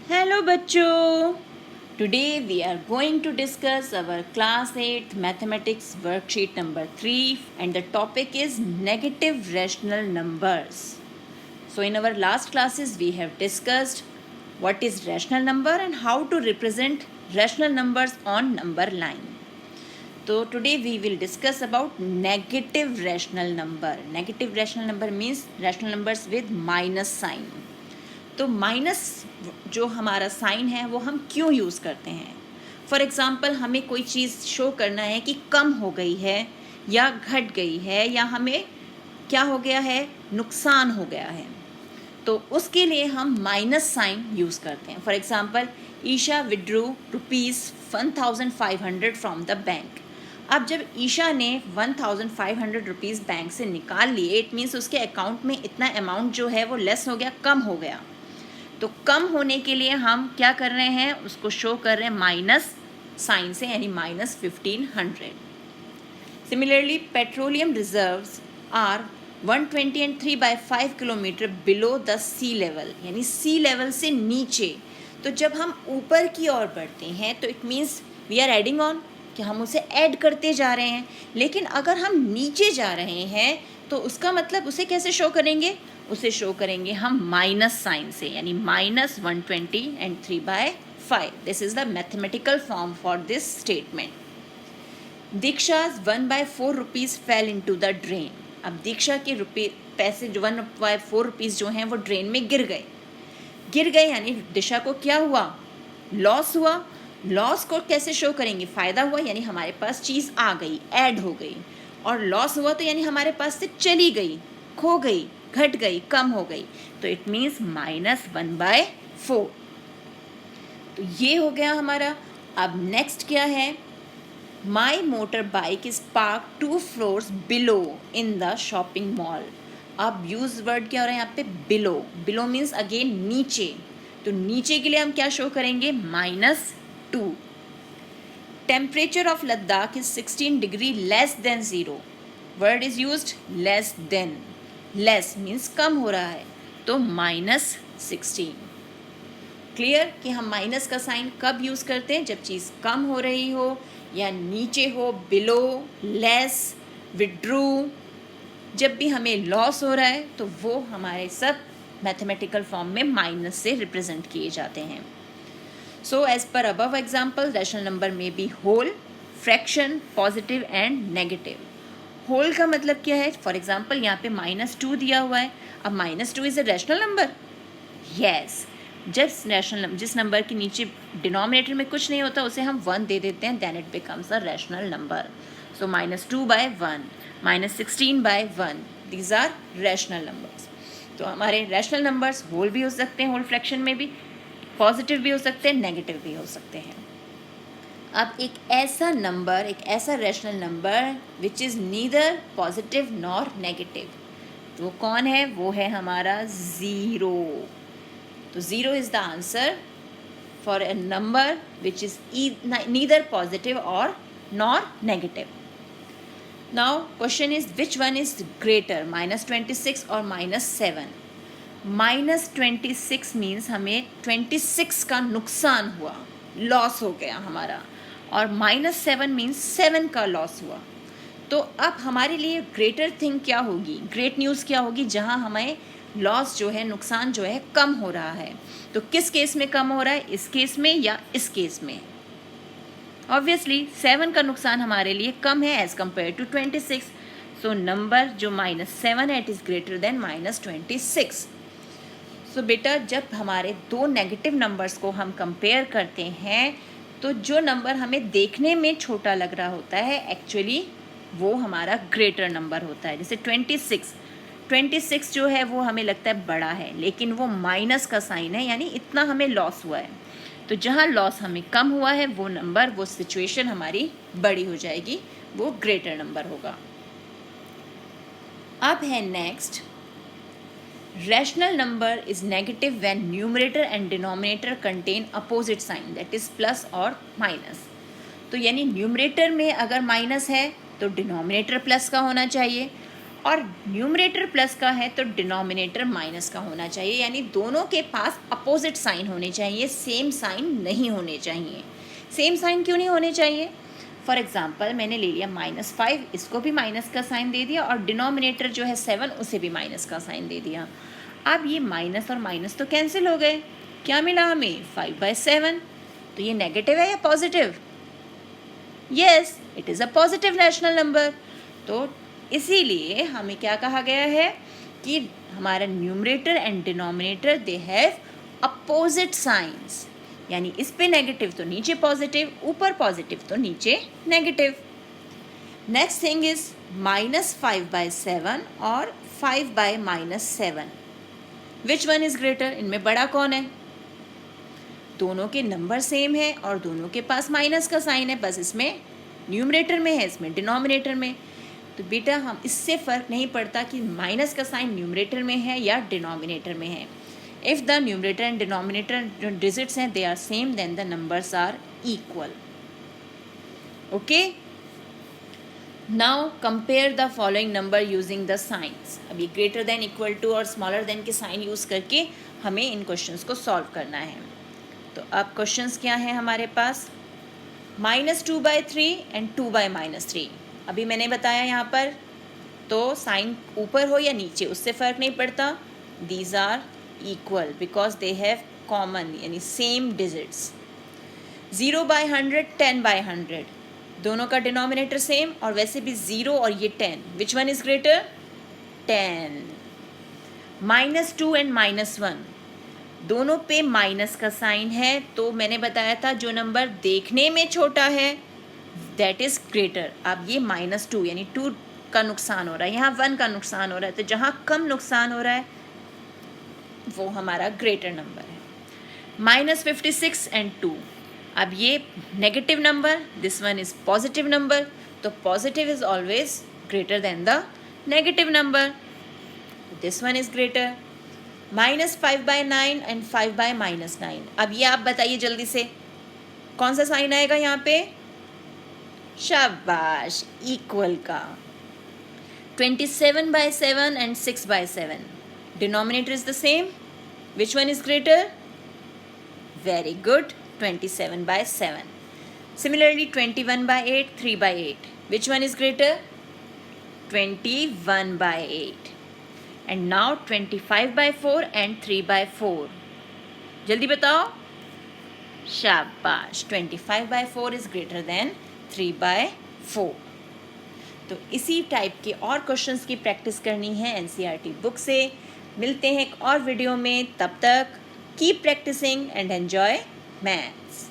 Hello बच्चों, today we are going to discuss our class 8th mathematics worksheet number 3 and the topic is negative rational numbers. So in our last classes we have discussed what is rational number and how to represent rational numbers on number line. So today we will discuss about negative rational number. Negative rational number means rational numbers with minus sign. तो minus जो हमारा sign है वो हम क्यों use करते हैं? For example हमें कोई चीज़ शो करना है कि कम हो गई है या घट गई है या हमें क्या हो गया है, नुकसान हो गया है, तो उसके लिए हम माइनस साइन यूज़ करते हैं. For example Isha withdrew ₹1,500 from the bank. अब जब ईशा ने 1,500 रुपीज़ बैंक से निकाल लिए, इट मीन्स उसके अकाउंट में इतना अमाउंट जो है वो लेस हो गया, कम हो गया. तो कम होने के लिए हम क्या कर रहे हैं, उसको शो कर रहे हैं माइनस साइन से, यानी -1500. Similarly petroleum reserves are 120 and 3/5 kilometre below the sea level, यानी सी लेवल से नीचे. तो जब हम ऊपर की ओर बढ़ते हैं तो it means we are adding on, कि हम उसे ऐड करते जा रहे हैं. लेकिन अगर हम नीचे जा रहे हैं तो उसका मतलब उसे कैसे शो करेंगे, उसे शो करेंगे हम माइनस साइन से, यानी -120 and 3/5. This is the mathematical form for this statement. दीक्षा's 1/4 rupees fell into the drain. अब दीक्षा के पैसे जो 1/4 रुपीज़ जो हैं वो ड्रेन में गिर गए, यानी दिशा को क्या हुआ, लॉस हुआ. लॉस को कैसे शो करेंगे, फ़ायदा हुआ यानी हमारे पास चीज़ आ गई, ऐड हो गई, और लॉस हुआ तो यानी हमारे पास से चली गई, खो गई, घट गई, कम हो गई. तो इट मीन्स -1/4. तो ये हो गया हमारा. अब नेक्स्ट क्या है, my motor bike is park 2 floors below in the shopping mall. अब यूज वर्ड क्या हो रहा है यहाँ पे, बिलो. बिलो मीन्स अगेन नीचे. तो नीचे के लिए हम क्या शो करेंगे, -2. Temperature of Ladakh is 16 degree less than 0. Word is used less than. Less means कम हो रहा है, तो -16. क्लियर कि हम माइनस का साइन कब यूज़ करते हैं, जब चीज़ कम हो रही हो या नीचे हो, बिलो, लेस, विड्रू. जब भी हमें लॉस हो रहा है तो वो हमारे सब मैथमेटिकल फॉर्म में माइनस से रिप्रेजेंट किए जाते हैं. So as per above example, rational number में be whole, fraction, positive and negative. Whole का मतलब क्या है, फॉर एग्जाम्पल यहाँ पे -2 दिया हुआ है. अब -2 is a rational number. Yes, जिस नंबर के नीचे डिनोमिनेटर में कुछ नहीं होता उसे हम 1 दे देते हैं, then it becomes a rational number. So -2/1, -16/1, these are rational numbers. तो हमारे रैशनल नंबर्स होल भी हो सकते हैं, होल फ्रैक्शन में भी, पॉजिटिव भी हो सकते हैं, नेगेटिव भी हो सकते हैं. अब एक ऐसा नंबर, एक ऐसा rational number which is neither positive nor negative, तो वो कौन है, वो है हमारा 0. तो 0 is the answer for a number which is neither positive और nor negative. Now question is which one is greater, -26 और -7. -26 मीन्स हमें 26 का नुकसान हुआ, लॉस हो गया हमारा, और -7 मीन्स 7 का लॉस हुआ. तो अब हमारे लिए ग्रेटर थिंग क्या होगी, ग्रेट न्यूज़ क्या होगी, जहाँ हमें लॉस जो है, नुकसान जो है, कम हो रहा है. तो किस केस में कम हो रहा है, इस केस में या इस केस में? ऑब्वियसली 7 का नुकसान हमारे लिए कम है as compare to 26. So number जो -7 है it is greater than -26. So बेटा, जब हमारे दो नेगेटिव नंबर्स को हम कंपेयर करते हैं तो जो नंबर हमें देखने में छोटा लग रहा होता है, एक्चुअली वो हमारा ग्रेटर नंबर होता है. जैसे 26 जो है वो हमें लगता है बड़ा है, लेकिन वो माइनस का साइन है, यानी इतना हमें लॉस हुआ है. तो जहाँ लॉस हमें कम हुआ है वो नंबर, वो सिचुएशन हमारी बड़ी हो जाएगी, वो ग्रेटर नंबर होगा. अब है next, rational number is negative when numerator and denominator contain opposite sign, that is plus और माइनस. तो यानी न्यूमरेटर में अगर माइनस है तो डिनोमिनेटर प्लस का होना चाहिए, और न्यूमरेटर प्लस का है तो डिनोमिनेटर माइनस का होना चाहिए, यानी दोनों के पास अपोजिट साइन होने चाहिए, सेम साइन नहीं होने चाहिए। सेम साइन क्यों नहीं होने चाहिए? फॉर एग्जाम्पल मैंने ले लिया -5, इसको भी माइनस का साइन दे दिया, और डिनोमिनेटर जो है 7 उसे भी माइनस का साइन दे दिया। अब ये माइनस और माइनस तो कैंसिल हो गए, क्या मिला हमें? 5/7। तो ये नेगेटिव है या positive? Yes, it is a positive rational number. तो इसीलिए हमें क्या कहा गया है कि हमारा numerator and denominator they have opposite signs, यानी इस पे नेगेटिव तो नीचे पॉजिटिव, ऊपर पॉजिटिव तो नीचे नेगेटिव। नेक्स्ट थिंग इज -5/7 और 5/-7, विच वन इज ग्रेटर? इनमें बड़ा कौन है? दोनों के नंबर सेम है और दोनों के पास माइनस का साइन है, बस इसमें न्यूमरेटर में है, इसमें डिनोमिनेटर में। तो बेटा हम इससे फ़र्क नहीं पड़ता कि माइनस का साइन न्यूमरेटर में है या डिनोमिनेटर में है। If the numerator and denominator जो डिजिट्स हैं they are same, then the numbers are equal. Okay, now compare the following number using the signs. अभी ग्रेटर देन, इक्वल टू और स्मॉलर देन के साइन यूज़ करके हमें इन questions को solve करना है। तो अब क्वेश्चंस क्या हैं हमारे पास? -2/3 एंड 2/-3। अभी मैंने बताया यहाँ पर तो साइन ऊपर हो या नीचे उससे फ़र्क नहीं पड़ता, these are equal because they have common, यानी सेम डिजिट्स। 0/100, 10/100, दोनों का डिनोमिनेटर सेम, और वैसे भी 0 और ये 10, which one is greater? 10। -2 and -1, दोनों पे माइनस का साइन है, तो मैंने बताया था जो नंबर देखने में छोटा है दैट इज़ ग्रेटर। अब ये -2 यानी 2 का नुकसान हो रहा है, यहाँ 1 का नुकसान हो रहा है, तो जहाँ कम नुकसान हो रहा है वो हमारा ग्रेटर नंबर है। -56 एंड 2, अब ये negative number, this one is positive number, तो positive is always greater than the negative number, this one is greater. -5/9 and 5/-9, अब ये आप बताइए जल्दी से कौन सा साइन आएगा यहाँ पे? शाबाश, इक्वल का। 27/7 and 6/7, denominator is the same, which one is greater? Very good, 27/7। Similarly 21/8, 3/8, which one is greater? 21/8। And now 25/4 and 3/4, जल्दी बताओ। शाबाश, 25/4 इज ग्रेटर देन 3/4। तो इसी टाइप के और क्वेश्चंस की प्रैक्टिस करनी है एनसीईआरटी बुक से। मिलते हैं एक और वीडियो में, तब तक keep practising and enjoy maths.